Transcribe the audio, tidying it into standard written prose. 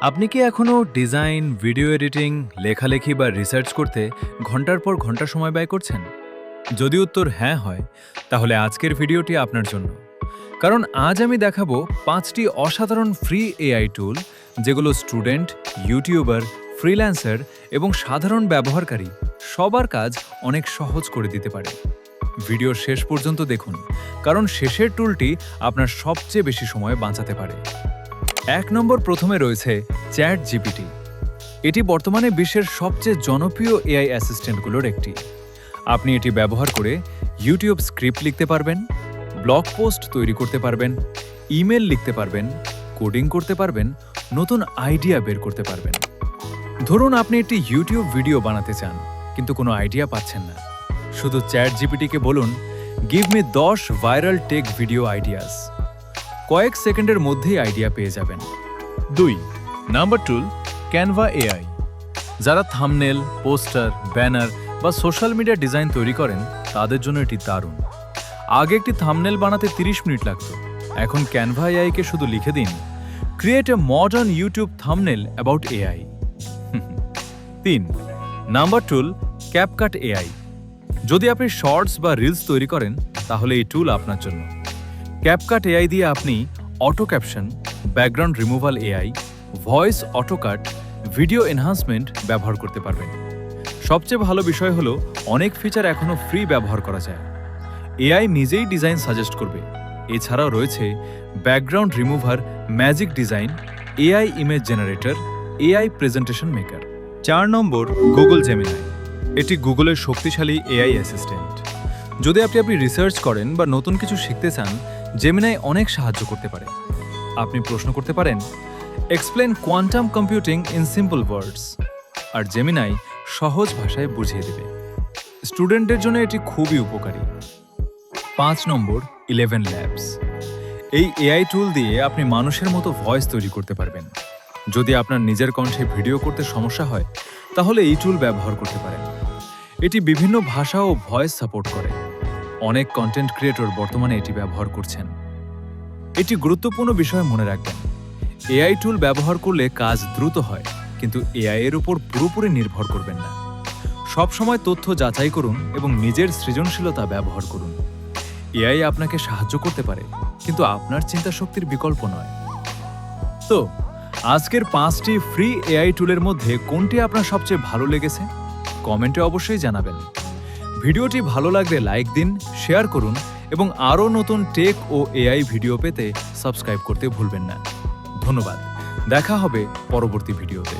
আপনি কি এখনও ডিজাইন, ভিডিও এডিটিং, লেখালেখি বা রিসার্চ করতে ঘন্টার পর ঘন্টা সময় ব্যয় করছেন? যদি উত্তর হ্যাঁ হয়, তাহলে আজকের ভিডিওটি আপনার জন্য। কারণ আজ আমি দেখাবো 5টি অসাধারণ ফ্রি এআই টুল যেগুলো স্টুডেন্ট, ইউটিউবার, ফ্রিল্যান্সার এবং সাধারণ ব্যবহারকারী সবার কাজ অনেক সহজ করে দিতে পারে। ভিডিওর শেষ পর্যন্ত দেখুন, কারণ শেষের টুলটি আপনার সবচেয়ে বেশি সময় বাঁচাতে পারে। 1 নম্বর প্রথমে রয়েছে চ্যাট জিপিটি। এটি বর্তমানে বিশ্বের সবচেয়ে জনপ্রিয় এআই অ্যাসিস্ট্যান্টগুলোর একটি। আপনি এটি ব্যবহার করে ইউটিউব স্ক্রিপ্ট লিখতে পারবেন, ব্লগ পোস্ট তৈরি করতে পারবেন, ইমেল লিখতে পারবেন, কোডিং করতে পারবেন, নতুন আইডিয়া বের করতে পারবেন। ধরুন আপনি একটি ইউটিউব ভিডিও বানাতে চান, কিন্তু কোনো আইডিয়া পাচ্ছেন না। শুধু চ্যাট জিপিটিকে বলুন, give me 10 viral take video ideas. কয়েক সেকেন্ডের মধ্যেই আইডিয়া পেয়ে যাবেন। 2 নাম্বার টুল ক্যানভা এআই। যারা থাম্বনেল, পোস্টার, ব্যানার বা সোশ্যাল মিডিয়া ডিজাইন তৈরি করেন তাদের জন্য এটি দারুণ। আগে একটি থাম্বনেল বানাতে 30 মিনিট লাগত, এখন ক্যানভা এআইকে শুধু লিখে দিন, create a modern YouTube thumbnail about AI. 3 number tool CapCut AI. যদি আপনি শর্টস বা রিলস তৈরি করেন তাহলে এই টুল আপনার জন্য। ক্যাপকাট এআই দিয়ে আপনি auto caption, background removal AI, voice auto cut, video enhancement ব্যবহার করতে পারবেন। সবচেয়ে ভালো বিষয় হলো অনেক ফিচার এখনও ফ্রি ব্যবহার করা যায়। এআই নিজেই ডিজাইন সাজেস্ট করবে। এছাড়াও রয়েছে background remover, magic design, AI image generator, AI presentation maker. 4 নম্বর গুগল জেমিনাই। এটি গুগলের শক্তিশালী এআই অ্যাসিস্ট্যান্ট। যদি আপনি রিসার্চ করেন বা নতুন কিছু শিখতে চান, জেমিনাই অনেক সাহায্য করতে পারে। আপনি প্রশ্ন করতে পারেন, explain quantum computing in simple words, আর জেমিনাই সহজ ভাষায় বুঝিয়ে দেবে। স্টুডেন্টদের জন্য এটি খুবই উপকারী। 5 নম্বর 11 ল্যাবস। এই এআই টুল দিয়ে আপনি মানুষের মতো ভয়েস তৈরি করতে পারবেন। যদি আপনার নিজের কণ্ঠে ভিডিও করতে সমস্যা হয়, তাহলে এই টুল ব্যবহার করতে পারেন। এটি বিভিন্ন ভাষা ও ভয়েস সাপোর্ট করে। অনেক কন্টেন্ট ক্রিয়েটর বর্তমানে এটি ব্যবহার করছেন। এটি গুরুত্বপূর্ণ বিষয় মনে রাখবেন, এআই টুল ব্যবহার করলে কাজ দ্রুত হয়, কিন্তু এআই এর উপর পুরোপুরি নির্ভর করবেন না। সব সময় তথ্য যাচাই করুন এবং নিজের সৃজনশীলতা ব্যবহার করুন। এআই আপনাকে সাহায্য করতে পারে, কিন্তু আপনার চিন্তা শক্তির বিকল্প নয়। তো আজকের 5টি ফ্রি এআই টুলের মধ্যে কোনটি আপনার সবচেয়ে ভালো লেগেছে কমেন্টে অবশ্যই জানাবেন। ভিডিওটি ভালো লাগলে লাইক দিন, শেয়ার করুন এবং আরও নতুন টেক ও এআই ভিডিও পেতে সাবস্ক্রাইব করতে ভুলবেন না। ধন্যবাদ। দেখা হবে পরবর্তী ভিডিওতে।